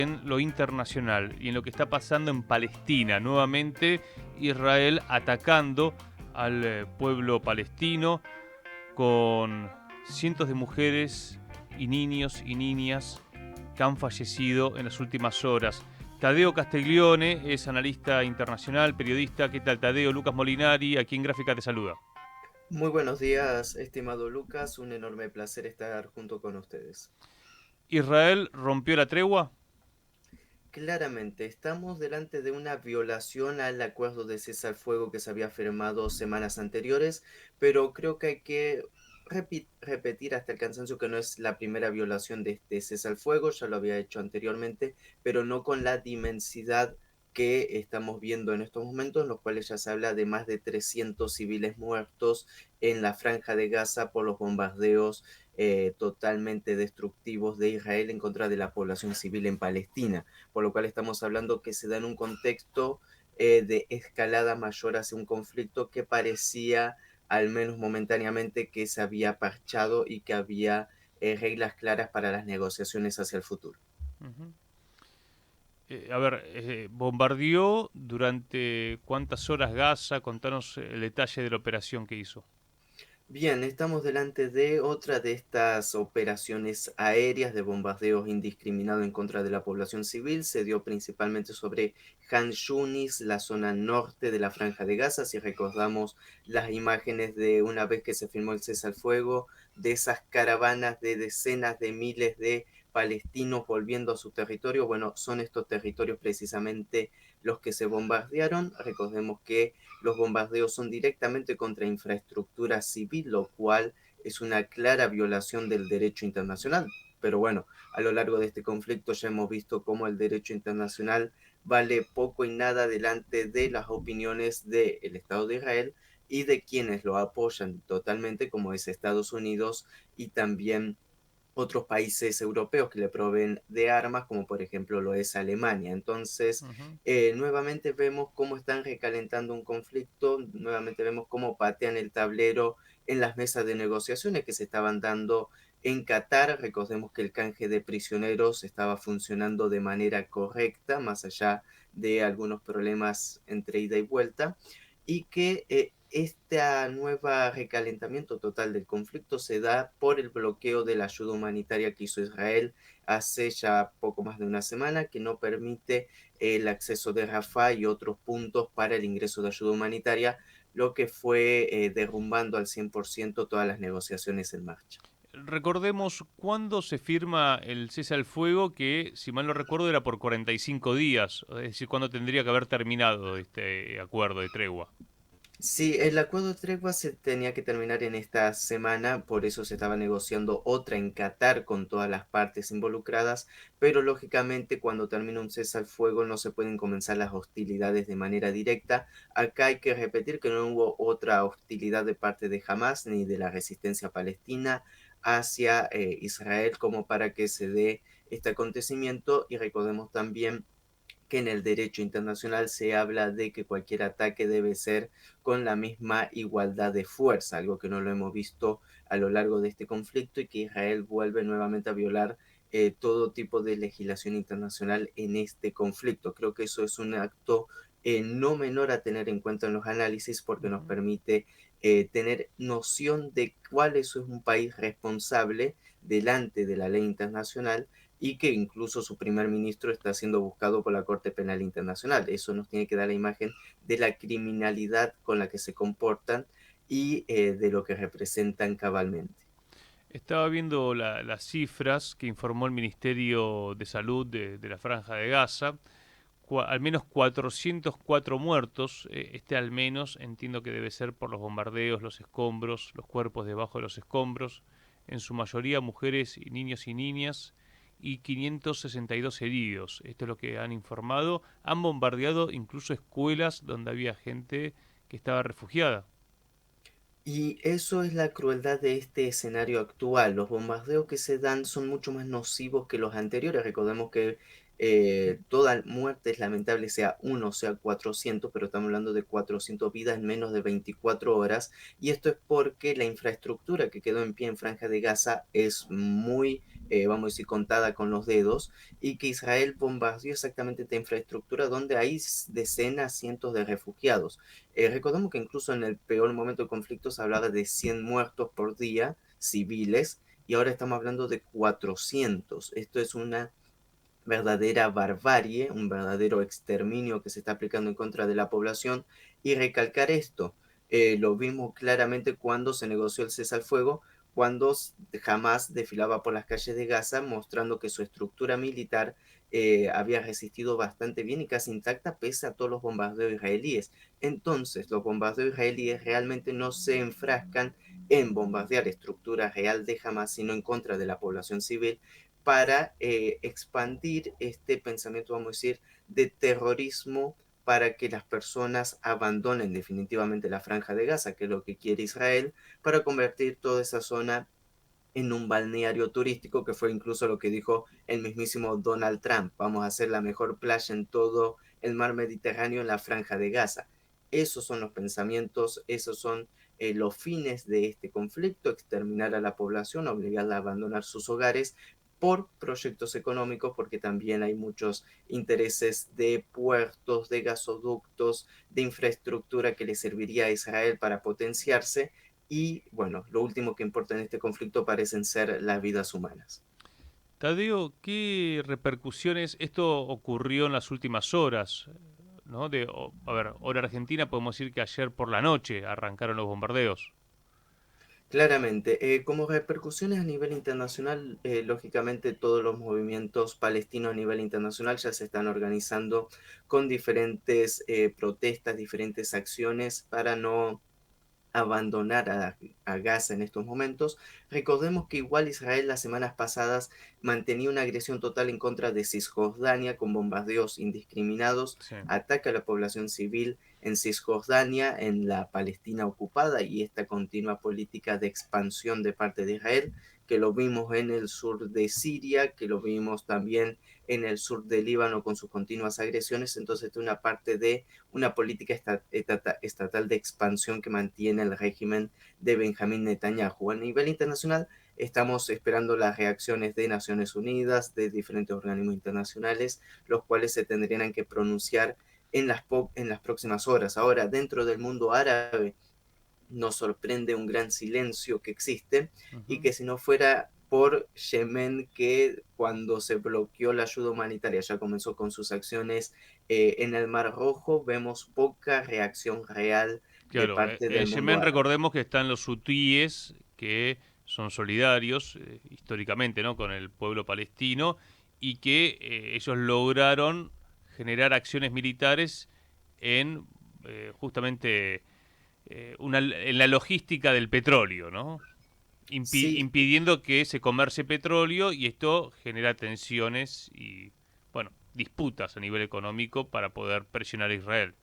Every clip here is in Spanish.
en lo internacional y en lo que está pasando en Palestina. Nuevamente Israel atacando al pueblo palestino con cientos de mujeres y niños y niñas que han fallecido en las últimas horas. Tadeo Castiglione es analista internacional, periodista. ¿Qué tal, Tadeo? Lucas Molinari, aquí en Gráfica te saluda. Muy buenos días, estimado Lucas. Un enorme placer estar junto con ustedes. ¿Israel rompió la tregua? Claramente, estamos delante de una violación al acuerdo de cese al fuego que se había firmado semanas anteriores, pero creo que hay que repetir hasta el cansancio que no es la primera violación de este cese al fuego, ya lo había hecho anteriormente, pero no con la dimensidad que estamos viendo en estos momentos, en los cuales ya se habla de más de 300 civiles muertos en la franja de Gaza por los bombardeos totalmente destructivos de Israel en contra de la población civil en Palestina, por lo cual estamos hablando que se da en un contexto de escalada mayor hacia un conflicto que parecía, al menos momentáneamente, que se había parchado y que había reglas claras para las negociaciones hacia el futuro. Uh-huh. Bombardeó durante cuántas horas Gaza. Contanos el detalle de la operación que hizo. Bien, estamos delante de otra de estas operaciones aéreas de bombardeos indiscriminados en contra de la población civil. Se dio principalmente sobre Han Yunis, la zona norte de la Franja de Gaza. Si recordamos las imágenes de una vez que se firmó el cese al fuego, de esas caravanas de decenas de miles de palestinos volviendo a su territorio, bueno, son estos territorios precisamente los que se bombardearon. Recordemos que los bombardeos son directamente contra infraestructura civil, lo cual es una clara violación del derecho internacional. Pero bueno, a lo largo de este conflicto ya hemos visto cómo el derecho internacional vale poco y nada delante de las opiniones del Estado de Israel y de quienes lo apoyan totalmente, como es Estados Unidos y también otros países europeos que le proveen de armas, como por ejemplo lo es Alemania. Entonces, Uh-huh. nuevamente vemos cómo están recalentando un conflicto, nuevamente vemos cómo patean el tablero en las mesas de negociaciones que se estaban dando en Qatar. Recordemos que el canje de prisioneros estaba funcionando de manera correcta, más allá de algunos problemas entre ida y vuelta, y que este nuevo recalentamiento total del conflicto se da por el bloqueo de la ayuda humanitaria que hizo Israel hace ya poco más de una semana, que no permite el acceso de Rafah y otros puntos para el ingreso de ayuda humanitaria, lo que fue derrumbando al 100% todas las negociaciones en marcha. Recordemos cuándo se firma el cese al fuego, que si mal no recuerdo era por 45 días, es decir, cuándo tendría que haber terminado este acuerdo de tregua. Sí, el acuerdo de tregua se tenía que terminar en esta semana, por eso se estaba negociando otra en Qatar con todas las partes involucradas, pero lógicamente cuando termina un cese al fuego no se pueden comenzar las hostilidades de manera directa. Acá hay que repetir que no hubo otra hostilidad de parte de Hamas ni de la resistencia palestina hacia Israel como para que se dé este acontecimiento, y recordemos también que en el derecho internacional se habla de que cualquier ataque debe ser con la misma igualdad de fuerza, algo que no lo hemos visto a lo largo de este conflicto, y que Israel vuelve nuevamente a violar todo tipo de legislación internacional en este conflicto. Creo que eso es un acto no menor a tener en cuenta en los análisis, porque nos Ujú. permite tener noción de cuál es un país responsable delante de la ley internacional, y que incluso su primer ministro está siendo buscado por la Corte Penal Internacional. Eso nos tiene que dar la imagen de la criminalidad con la que se comportan y de lo que representan cabalmente. Estaba viendo las cifras que informó el Ministerio de Salud de la Franja de Gaza. Al menos 404 muertos. Este al menos entiendo que debe ser por los bombardeos, los escombros, los cuerpos debajo de los escombros, en su mayoría mujeres y niños y niñas, y 562 heridos. Esto es lo que han informado. Han bombardeado incluso escuelas donde había gente que estaba refugiada. Y eso es la crueldad de este escenario actual. Los bombardeos que se dan son mucho más nocivos que los anteriores. Recordemos que toda muerte es lamentable, sea uno, sea 400, pero estamos hablando de 400 vidas en menos de 24 horas. Y esto es porque la infraestructura que quedó en pie en Franja de Gaza es muy vamos a decir, contada con los dedos, y que Israel bombardeó exactamente esta infraestructura donde hay decenas, cientos de refugiados. Recordemos que incluso en el peor momento del conflicto se hablaba de 100 muertos por día civiles, y ahora estamos hablando de 400. Esto es una verdadera barbarie, un verdadero exterminio que se está aplicando en contra de la población. Y recalcar esto, lo vimos claramente cuando se negoció el cese al fuego, cuando jamás desfilaba por las calles de Gaza, mostrando que su estructura militar había resistido bastante bien y casi intacta pese a todos los bombardeos israelíes. Entonces, los bombardeos israelíes realmente no se enfrascan en bombardear estructura real de Hamas, sino en contra de la población civil, para expandir este pensamiento, vamos a decir, de terrorismo, para que las personas abandonen definitivamente la franja de Gaza, que es lo que quiere Israel, para convertir toda esa zona en un balneario turístico, que fue incluso lo que dijo el mismísimo Donald Trump. Vamos a hacer la mejor playa en todo el mar Mediterráneo en la franja de Gaza. Esos son los pensamientos, esos son los fines de este conflicto: exterminar a la población, obligarla a abandonar sus hogares por proyectos económicos, porque también hay muchos intereses de puertos, de gasoductos, de infraestructura que le serviría a Israel para potenciarse. Y bueno, lo último que importa en este conflicto parecen ser las vidas humanas. Tadeo, ¿qué repercusiones esto ocurrió en las últimas horas? ¿No? A ver, hora argentina, podemos decir que ayer por la noche arrancaron los bombardeos. Claramente, como repercusiones a nivel internacional, lógicamente todos los movimientos palestinos a nivel internacional ya se están organizando con diferentes protestas, diferentes acciones para no abandonar a Gaza en estos momentos. Recordemos que igual Israel las semanas pasadas mantenía una agresión total en contra de Cisjordania con bombardeos indiscriminados, Sí. ataca a la población civil en Cisjordania, en la Palestina ocupada, y esta continua política de expansión de parte de Israel, que lo vimos en el sur de Siria, que lo vimos también en el sur de Líbano con sus continuas agresiones. Entonces, esta es una parte de una política estatal de expansión que mantiene el régimen de Benjamín Netanyahu. A nivel internacional, estamos esperando las reacciones de Naciones Unidas, de diferentes organismos internacionales, los cuales se tendrían que pronunciar en las próximas horas. Ahora, dentro del mundo árabe, nos sorprende un gran silencio que existe, y Ujú. que si no fuera por Yemen, que cuando se bloqueó la ayuda humanitaria ya comenzó con sus acciones en el Mar Rojo, vemos poca reacción real de Claro, parte en del mundo Yemen árabe. recordemos que están los hutíes, que son solidarios históricamente, ¿no? Con el pueblo palestino y que ellos lograron generar acciones militares en justamente en la logística del petróleo, ¿no? Sí, Impidiendo que se comercie petróleo y esto genera tensiones y, bueno, disputas a nivel económico para poder presionar a Israel.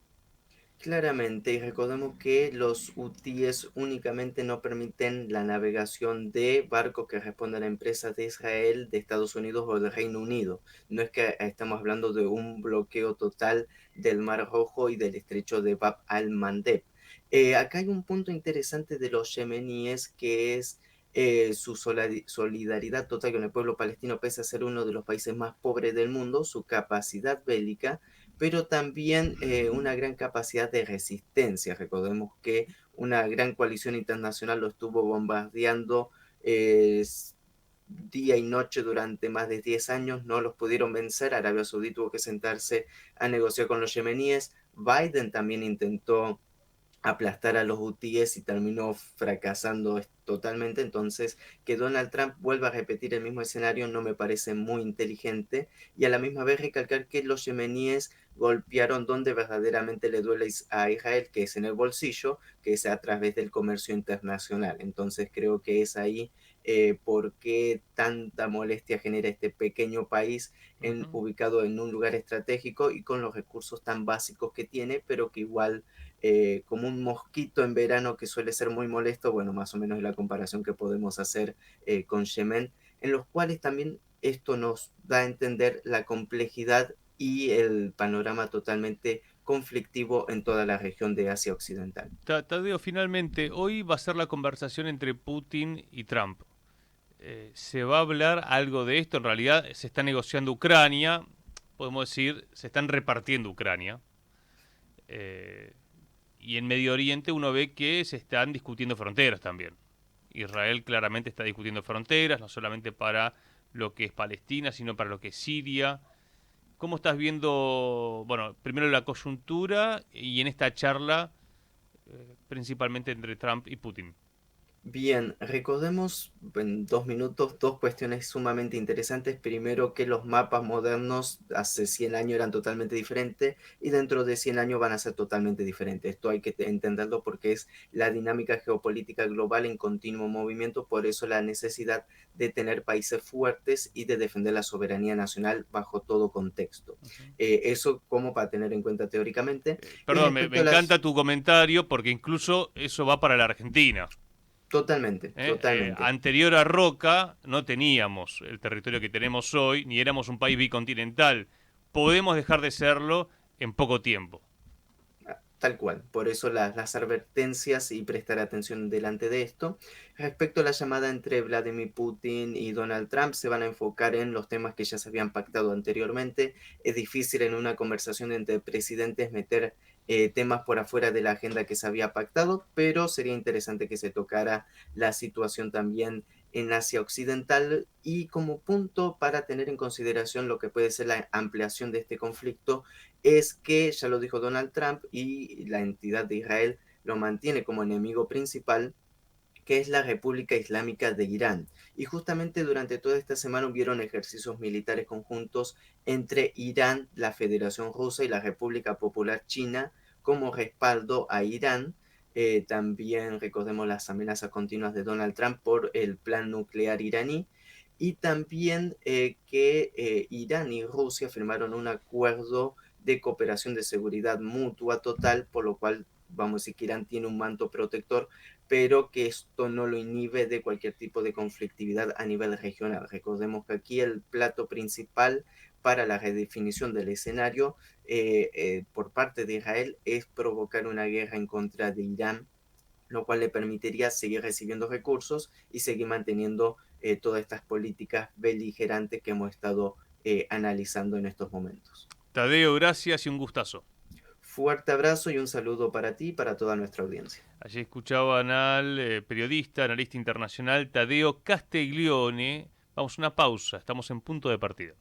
claramente, y recordemos que los hutíes únicamente no permiten la navegación de barcos que respondan a empresas de Israel, de Estados Unidos o del Reino Unido. No es que estamos hablando de un bloqueo total del Mar Rojo y del estrecho de Bab al-Mandeb. Acá hay un punto interesante de los yemeníes, que es su solidaridad total con el pueblo palestino, pese a ser uno de los países más pobres del mundo, su capacidad bélica, pero también una gran capacidad de resistencia. Recordemos que una gran coalición internacional lo estuvo bombardeando día y noche durante más de 10 años, no los pudieron vencer. Arabia Saudí tuvo que sentarse a negociar con los yemeníes. Biden también intentó aplastar a los hutíes y terminó fracasando totalmente. Entonces, que Donald Trump vuelva a repetir el mismo escenario no me parece muy inteligente, y a la misma vez recalcar que los yemeníes golpearon donde verdaderamente le duele a Israel, que es en el bolsillo, que es a través del comercio internacional. Entonces creo que es ahí por qué tanta molestia genera este pequeño país Ujú. ubicado en un lugar estratégico y con los recursos tan básicos que tiene, pero que igual, como un mosquito en verano que suele ser muy molesto. Bueno, más o menos es la comparación que podemos hacer con Yemen, en los cuales también esto nos da a entender la complejidad y el panorama totalmente conflictivo en toda la región de Asia Occidental. Tadeo, finalmente, hoy va a ser la conversación entre Putin y Trump. ¿Se va a hablar algo de esto? En realidad se está negociando Ucrania, podemos decir, se están repartiendo Ucrania. Eh, y en Medio Oriente uno ve que se están discutiendo fronteras también. Israel claramente está discutiendo fronteras, no solamente para lo que es Palestina, sino para lo que es Siria. ¿Cómo estás viendo, bueno, primero la coyuntura y en esta charla, principalmente entre Trump y Putin? Bien, recordemos en 2 minutos dos cuestiones sumamente interesantes. Primero, que los mapas modernos hace 100 años eran totalmente diferentes y dentro de 100 años van a ser totalmente diferentes. Esto hay que entenderlo porque es la dinámica geopolítica global en continuo movimiento, por eso la necesidad de tener países fuertes y de defender la soberanía nacional bajo todo contexto. Ujú. Eso como para tener en cuenta teóricamente. Y Perdón, me respecto a encanta las... tu comentario porque incluso eso va para la Argentina. Totalmente, totalmente. Anterior a Roca no teníamos el territorio que tenemos hoy, ni éramos un país bicontinental. Podemos dejar de serlo en poco tiempo. Tal cual, por eso las advertencias y prestar atención delante de esto. Respecto a la llamada entre Vladimir Putin y Donald Trump, se van a enfocar en los temas que ya se habían pactado anteriormente. Es difícil en una conversación entre presidentes meter temas por afuera de la agenda que se había pactado, pero sería interesante que se tocara la situación también en Asia Occidental y como punto para tener en consideración lo que puede ser la ampliación de este conflicto es que, ya lo dijo Donald Trump, y la entidad de Israel lo mantiene como enemigo principal, que es la República Islámica de Irán. Y justamente durante toda esta semana hubieron ejercicios militares conjuntos entre Irán, la Federación Rusa y la República Popular China como respaldo a Irán. También recordemos las amenazas continuas de Donald Trump por el plan nuclear iraní y también que Irán y Rusia firmaron un acuerdo de cooperación de seguridad mutua total, por lo cual vamos a decir que Irán tiene un manto protector, pero que esto no lo inhibe de cualquier tipo de conflictividad a nivel regional. Recordemos que aquí el plato principal para la redefinición del escenario por parte de Israel es provocar una guerra en contra de Irán, lo cual le permitiría seguir recibiendo recursos y seguir manteniendo todas estas políticas beligerantes que hemos estado analizando en estos momentos. Tadeo, gracias y un gustazo. Fuerte abrazo y un saludo para ti y para toda nuestra audiencia. Allí escuchaban al periodista, analista internacional Tadeo Castiglione. Vamos a una pausa, estamos en punto de partida.